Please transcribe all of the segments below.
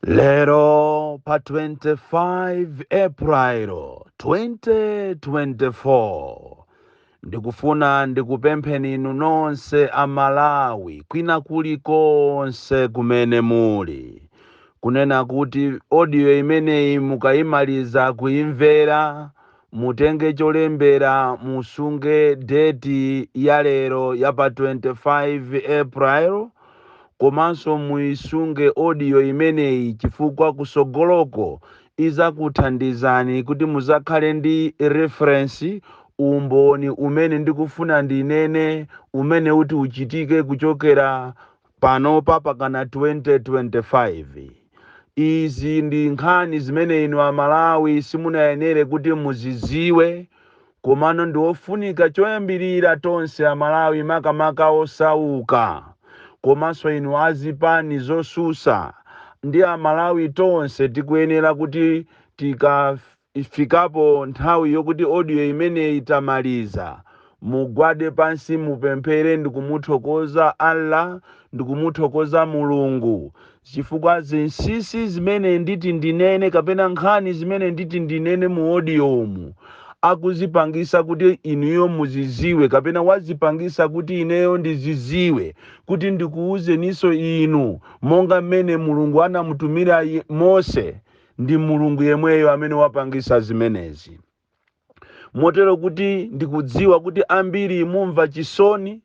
Lero pa 25 April 2024 ndikufuna ndikupempheni inu nonse amalawi kwina kulikonse kumene muli kunena kuti audio imeneyi mukayimaliza kuimvera mutenge cholembera musunge date ya lero ya pa 25 April komanso muisunge audio imeneyi chifukwa kusogoloko izakuthandizani kuti muzakhale ndi reference umboni umene ndikufuna ndinene umene uti uchitike kuchokera panopa pakana 2025. Izi ndi nkhani zimene inu amalawi simunayenere kuti muziziwe, komano ndi ofunika choyambirira tonse amalawi makamaka osauka komanso inu azipani zosusa ndi amalawi tonse tikuyenera kuti tikafikapo nthawi yokuti audio imene itamaliza mugwade pansi mupemphere ndikumuthokoza Allah ndikumuthokoza Mulungu chifukwa zinsinsi zimene nditi ndinene kapena nkhani zimene nditi ndinene mu audiomu akuzipangisa kuti inuyo muziziwe kapena wazipangisa kuti ineyo ndiziziwe kuti ndikuuzeniso inu monga mmene Mulungu anamutumira Mose ndi Mulungu yemweyo amene wapangisa zimenezi. Motero kuti ndikudziwa kuti ambiri mumva chisoni,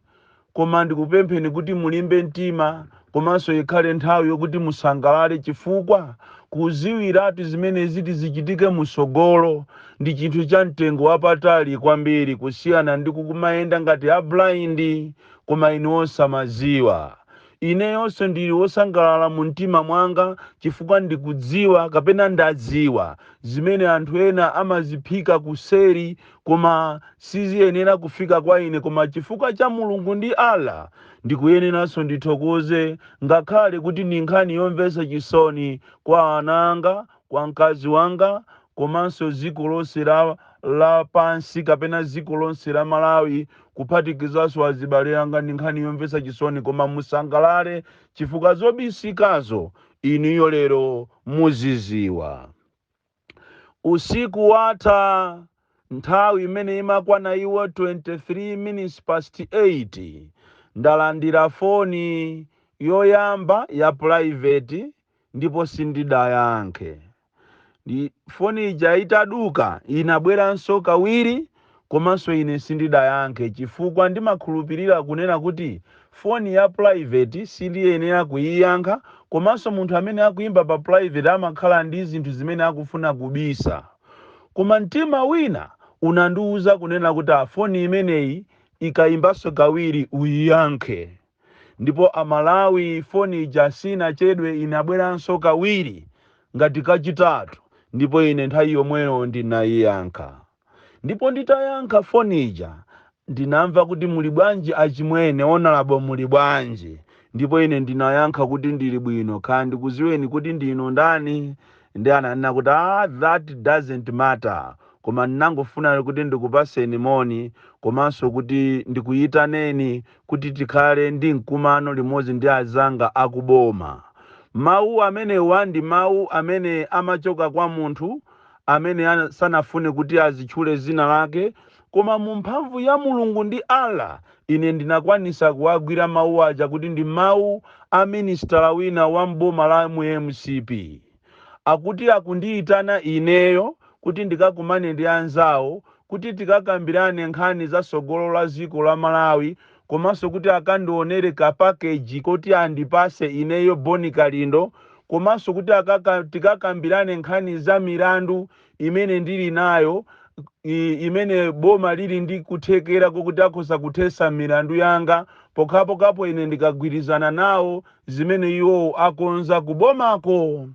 koma ndikupempheni kuti mulimbe mtima komanso ikhale nthawi yokuti musangalale chifukwa kuziwiratu zimene ziti zichitike musogolo ndi chinthu cha mtengo wapatali kwambiri kusiyana ndi kukumayenda ngati a blind koma inu osamaziwa. Ineyonso ndili wosangalala mu mtima mwanga chifukwa ndikudziwa kapena ndadziwa zimene anthu ena amaziphika kuseri koma siziyenera kufika kwa ine, koma chifukwa cha Mulungu ndi Allah ndikuyeneranso ndithokoze ngakhale kuti ni nkhani yomvetsa chisoni kwa ananga, kwa mkazi wanga komanso dziko lonse la pansi kapena dziko lonse la Malawi kuphatikizanso azibale anga ndi nkhani yomvetsa chisoni, koma musangalale chifukwa zobisikazo inuyo lero muziziwa. Usiku watha nthawi imene imakwana iwo 23 minutes past 8 ndalandira foni yoyamba ya private ndipo sindidayankhe. Foni ija itaduka inabweranso kawiri komanso ine sindidayankhe chifukwa ndimakhulupirira kunena kuti foni ya private sindiyenera kuyiyankha komanso munthu amene akuimba pa private amakhala ndi zinthu zimene akufuna kubisa. Koma mtima wina unandiuza kunena kuti foni imeneyi ikayimbanso kawiri uyiyankhe. Ndipo amalawi foni ija sinachedwe inabweranso kawiri ngati kachitatu ndipo ine nthawi yomweyo ndinayiyankha. Ndipo nditayankha foni ija ndinamva kuti muli bwanji achimwene Honorable muli bwanji, ndipo ine ndinayankha kuti ndili bwino kaya ndikuziweni kuti ndinu ndani. Ndi ananena kuti that doesn't matter, koma ndinangofuna kuti ndikupaseni moni komanso kuti ndikuyitaneni kuti tikhale ndi mkumano limodzi ndi azanga akuboma. Mawu amenewa ndi mawu amene amachoka kwa munthu amene sanafune kuti azitchule zina lake, koma mu mphamvu ya Mulungu ndi Allah ine ndinakwanisa kuwagwira mawu aja kuti ndi mawu a minister wina wa mboma la MCP. Akuti akundiyitana ineyo kuti ndikakumane ndi anzawo kuti tikakambirane nkhani za sogolo la dziko la Malawi komanso kuti akandionere ka package kuti andipase ineyo Boni Kalindo komanso kuti tikakambirane nkhani za milandu imene ndili nayo imene boma lili ndi kuthekera kuti akhoza kuthesa milandu yanga pokapo ine ndikagwirizana nawo zimene iwo akonza kubomako.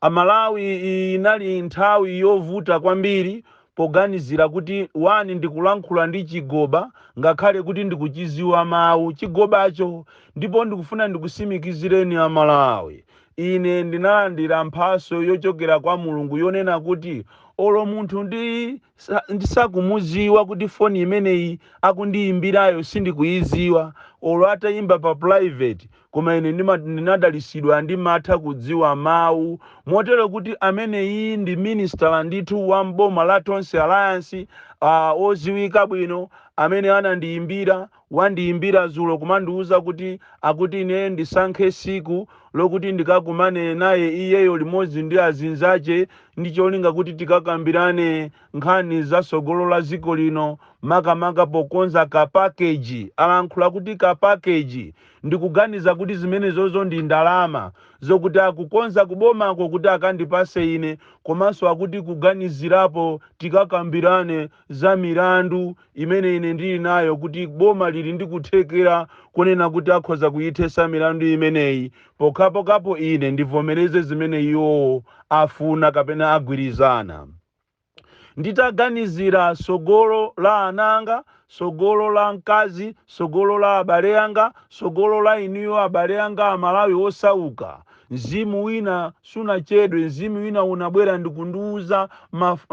Amalawi inali nthawi yovuta kwambiri poganizira kuti wani ndikulankhula ndi chigoba ngakhale kuti ndikuchiziwa mawu chigobacho, ndipo ndikufuna ndikusimikizireni amalawi ine ndinalandira mphaso yochokera kwa Mulungu yonena kuti olo munthu ndisakumuziwa kuti foni imeneyi akundiyimbirayo sindikuyiziwa, olo atayimba pa private koma ine ndinadalisidwa ndimatha kudziwa mawu, motero kuti ameneyi ndi minister ndithu wa mboma la Tonse Alliance oziwika bwino amene wandiyimbira zulo kumandiuza kuti akuti ine ndisankhe siku lokuti ndikakumane naye iyeyo limodzi ndi azinzache ndi cholinga kuti tikakambirane nkhani za sogolo la ziko lino, makamaka pokonza ka package. Alankhula kuti ka package ndikuganiza kuti zimenezozo ndi ndalama zokuti akukonza kubomako kuti akandipase ine, komanso akuti kuganizirapo tikakambirane za milandu imene ine ndili nayo, kuti boma lili ndikuthekera kunena kuti akhoza kuyithesa milandu imeneyi pokapo ine ndivomereze zimene iwo afuna kapena agwirizana. Nditaganizira sogolo la ananga, sogolo la mkazi, sogolo la abale anga, sogolo la iniyo abale anga amalawi osauka, mzimu wina sunachedwe, mzimu wina unabwera ndikundiuza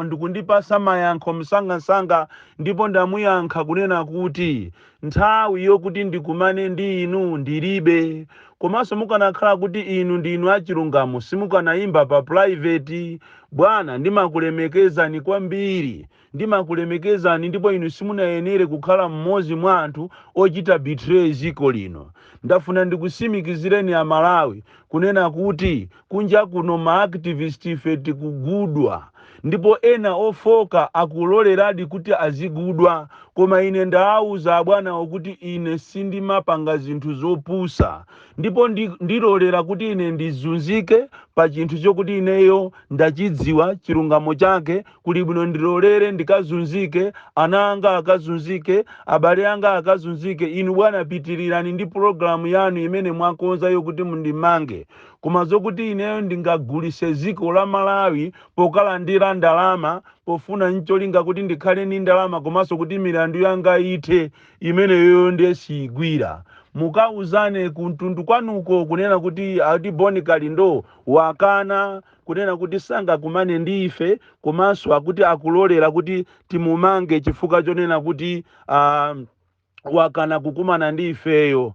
ndikundipasa mayankho msangasanga, ndipo ndamuyankha kunena kuti nthawi yokuti ndikumane ndi inu ndilibe, komanso mukanakhala kuti inu ndinu achilungamo simukanayimba pa private. Bwana, ndimakulemekezani kwambiri, ndimakulemekezani, ndipo inu simunayenere kukhala mmodzi mwa anthu ochita betray ziko lino. Ndafuna ndikusimikizireni amalawi kunena kuti kunja kuno ma activist ife tikugudwa, ndipo ena ofoka akuloleradi kuti azigudwa, koma ine ndawauza abwana okuti ine sindimapanga zinthu zopusa, ndipo ndilolera kuti ine ndizunzike pa chinthu chokuti ineyo ndachidziwa chilungamo chake, kuli bwino ndilolere ndikazunzike, ana anga akazunzike, abale anga akazunzike. Inu bwana pitirirani ndi programu yanu imene mwakonza yokuti mundimange, koma zokuti ineyo ndingagulise ziko la Malawi pokalandira ndalama, pofuna ncholinga kuti ndikhale ni ndalama komanso kuti milandu yanga ithe, imeneyo ndiye siyigwira. Mukauzane kuntundu kwanuko kunena kuti ati Boni Kalindo wakana kunena kuti sanga kumane ndife, komanso akuti akulolera kuti timumange chifukwa chonena kuti wakana kukumana ndifeyo.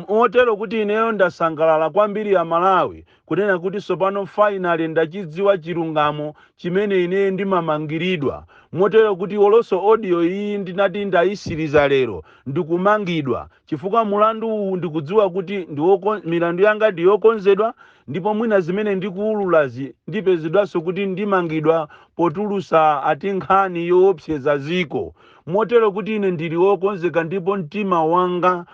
Motero kuti ineyo ndasangalala kwambiri ya Malawi kunena kuti sopano finally ndachidziwa chilungamo chimene ine ndimamangiridwa. Motero kuti oloso audio iyi ndinati ndayisiriza lero ndikumangidwa chifukwa mulandu ndikudziwa kuti milandu yanga ndiyokonzedwa, ndipo mwina zimene ndikuululazi ndipezedwaso kuti ndimangidwa potulusa ati nkhani yoopseza ziko. Motero kuti ine ndili wokonzeka, ndipo mtima wanga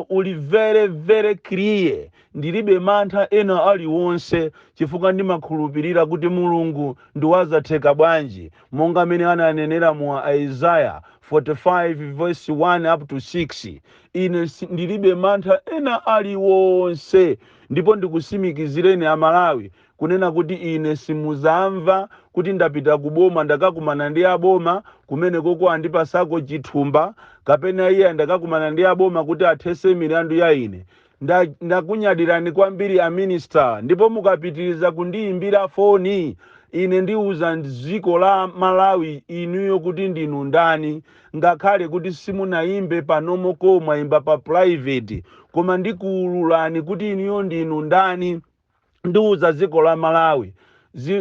uli very very clear, ndilibe mantha ena aliwonse chifukwa ndimakhulupirira kuti Mulungu ndiwazatheka bwanji, monga mene ananenera mu Isaiah 45 verse 1 up to 6. Ine ndilibe mantha ena aliwonse, ndipo ndikusimikizireni amalawi kunena kuti ine simuzamva kuti ndapita kuboma ndakakumana ndi aboma kumene koko andipasako chithumba, kapena iye ndakakumana ndi aboma kuti athese milandu ya ine. Ndakunyadirani kwambiri a minister, ndipo mukapitiriza kundiyimbira foni ine ndiuza dziko la Malawi inuyo kuti ndinu ndani, ngakhale kuti simunayimbe panomo koma imba pa private, koma ndikuululani kuti inuyo ndinu ndani. Ndiuza dziko la Malawi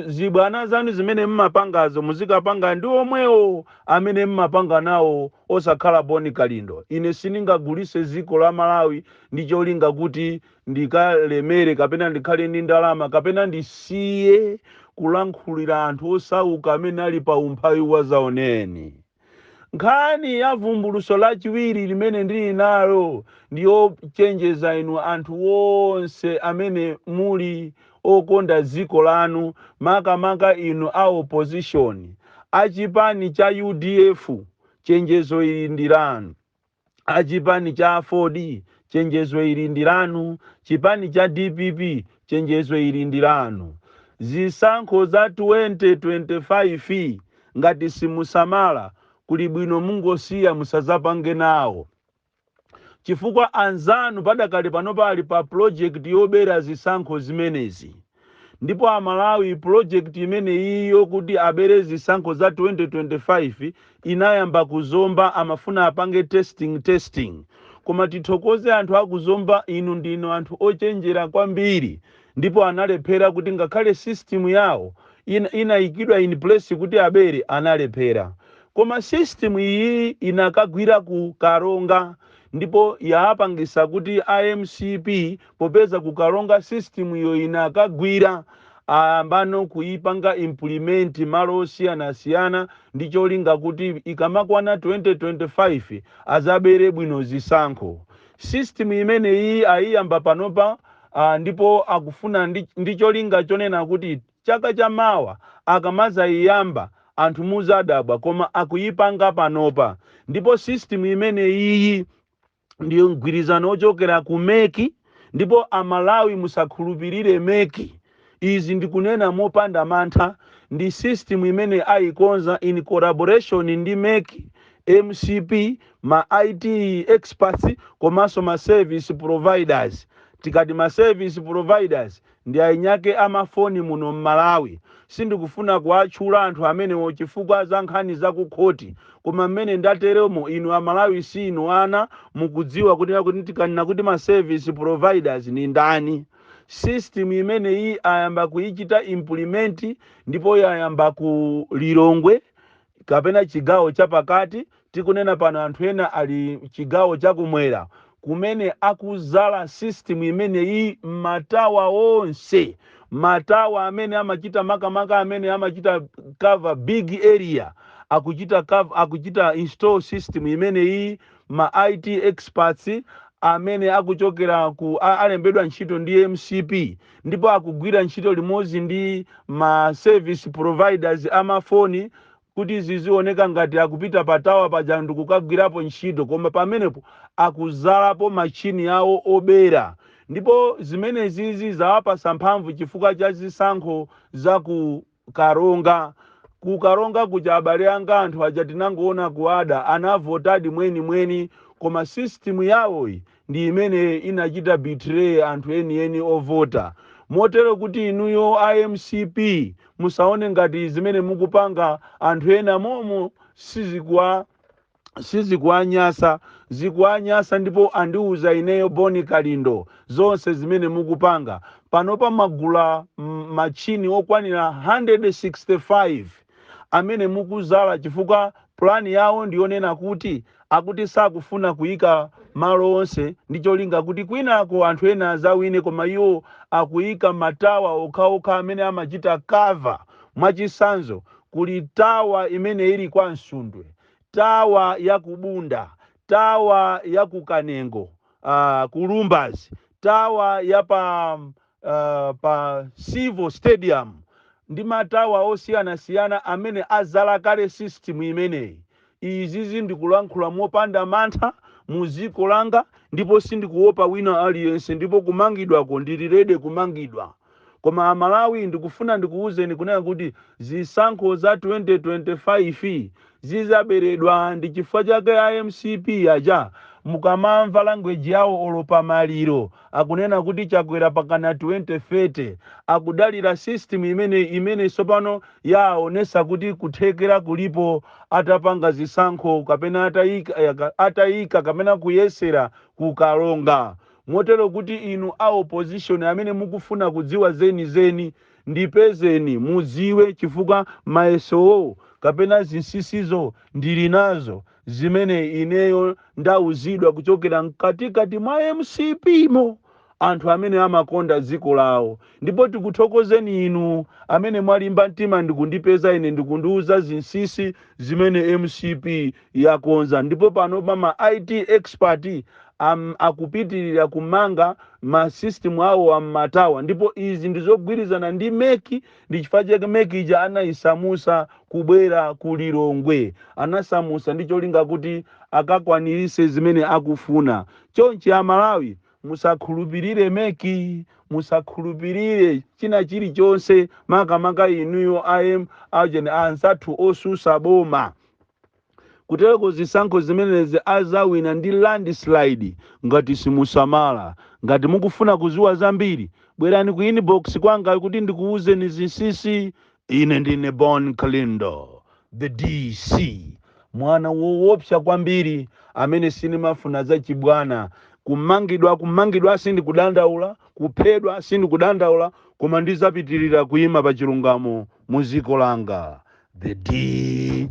zibwana zanu zimene mmapangazo muzikapanga ndi omwewo amene mmapanga nawo osakhala Boni Kalindo. Ine siningagulise dziko la Malawi ndi cholinga kuti ndikalemere kapena ndikhale ndi ndalama kapena ndisiye kulankhulira anthu osauka amene ali pa umphawi wa zaoneni. Nkhani ya vumbuluso lachiwiri limene ndili nalo ndiyo chenjeza inu anthu wonse amene muli okonda dziko lanu, makamaka inu a opposition. Achipani cha UDF chenjezo ili ndilanu, achipani cha Ford chenjezo ili ndilanu, chipani cha DPP chenjezo ili ndilanu. Zisankho za 2025 ngati simusamala kuli bwino mungosiya musazapange nawo, chifukwa anzanu padakali pano pali pa project yobera zisankho zimenezi. ndipo amalawi project imene iyo kuti abere zisankho za 2025 inayamba kuzomba, amafuna apange testing. Koma tithokoze anthu akuzomba, inu ndino anthu ochenjera kwambiri, ndipo analephera kuti ngakhale system yawo inayikidwa in place kuti abere, analephera. Koma system iyi inakagwira ku Karonga, ndipo yapangisa kuti IMCP popeza ku Karonga system iyo inakagwira, ambano kuipanga implement malo osiyanasiyana ndi cholinga kuti ikamakwana 2025 azabere bwino zisankho. System imene iyi ayiyamba panopa, ndipo akufuna ndi cholinga chonena kuti chaka chamawa akamaza iyamba anthu muzadabwa, koma akuyipanga panopa. Ndipo system imene iyi ndiyo mgwirizano ochokera ku MEC, ndipo amalawi musakhulupirire MEC. Izi ndikunena mopanda mantha, ndi system imene ayikonza in collaboration ndi MEC, MCP, ma IT experts komanso ma service providers. Tikati ma service providers ndi ainyake amafoni muno m'Malawi. Sindikufuna kuatchula anthu amene chifukwa za nkhani za kukhoti, koma mmene ndateremo inu amalawi si inu ana mukudziwa kuti tikanena kuti ma service providers ni ndani. System imene iyi ayamba kuichita implement, ndipo yayamba ku Lilongwe kapena chigawo chapakati. Tikunena pano anthu ena ali chigawo chakumwera kumene akuzala system imene iyi matawa onse, matawa amene amachita makamaka amene amachita cover big area, akuchita install system imene iyi. Ma IT experts amene akuchokera ku alembedwa ntchito ndi MCP, ndipo akugwira ntchito limodzi ndi ma service providers amafoni kuti zizioneka ngati akupita patawa paja ndikukagwirapo ntchito, koma pamenepo akuzalapo machini yawo obera. Ndipo zimene zizi zawapasa mphamvu chifukwa cha zisankho za ku Karonga. Ku Karonga kuja abale anga anthu aja tinangoona kuada anavotadi mweni, koma system yawo ndi imene inachita betray anthu eni ovota. Motero kuti inuyo IMCP musaone ngati zimene mukupanga anthu ena momo sizikuanyasa, zikuanyasa. Ndipo andiuza ineyo Boni Kalindo zonse zimene mukupanga panopa magula machini okwanira 165 amene mukuzala, chifukwa plani yawo ndionena kuti akuti sakufuna kuyika malo onse ndi cholinga kuti kwinako anthu ena azawine, koma iwo akuyika matawa okhaokha amene amachita cover. Mwachisanzo kuli tawa imene ili kwa Nsundwe, tawa ya Kubunda, tawa ya Kukanengo, Kulumbazi, tawa ya pa Civil Stadium, ndi matawa osiyanasiyana amene azala kale system imeneyi. Izizi ndikulankhula mopanda mantha muziko langa, ndipo sindikuopa wina aliyense, ndipo kumangidwako ndilirede kumangidwa. Koma amalawi ndikufuna ndikuuzeni kunena kuti zisankho za 2025 zizaberedwa ndi chifukwa chake IMCP aja mukamamva language yawo olopa maliro akunena kuti chakwera pakana 2030, akudalira system imene sopano yaonesa kuti kuthekera kulipo atapanga zisankho kapena atayika kapena kuyesera ku Karonga. Motero kuti inu a opposition amene mukufuna kudziwa zeni ndipezeni muziwe, chifukwa mayesowo kapena zinsisizo ndili nazo zimene ineyo ndauzidwa kuchokera mkatikati mwa MCP mo anthu amene amakonda dziko lawo. Ndipo tikuthokozeni inu amene mwalimba mtima ndikundipeza ine ndikundiuza zinsisi zimene MCP yakonza. Ndipo panopa ma IT expert akupitirira kumanga ma system awo amatawa, ndipo izi ndizogwirizana ndi MEC. Ndi chifukwa chake MEC ija anayisamusa kubwera ku Lilongwe, anasamusa ndi cholinga kuti akakwanirise zimene akufuna. Chonchi amalawi musakhulupirire MEC, musakhulupirire china chilichonse, makamaka inuyo anzathu osusa boma. kutereko zisankho zimenezi azawina ndi landslide ngati simusamala. Ngati mukufuna kuziwa zambiri bwerani ku inbox kwanga kuti ndikuwuzeni zinsinsi. Ine ndine Bon Kalindo, the DC, mwana woopsa kwambiri amene sinimafuna zachibwana. Kumangidwa sindi kudandaula, kuphedwa sindi kudandaula, koma ndizapitirira kuyima pa chilungamo mu dziko langa, the DC.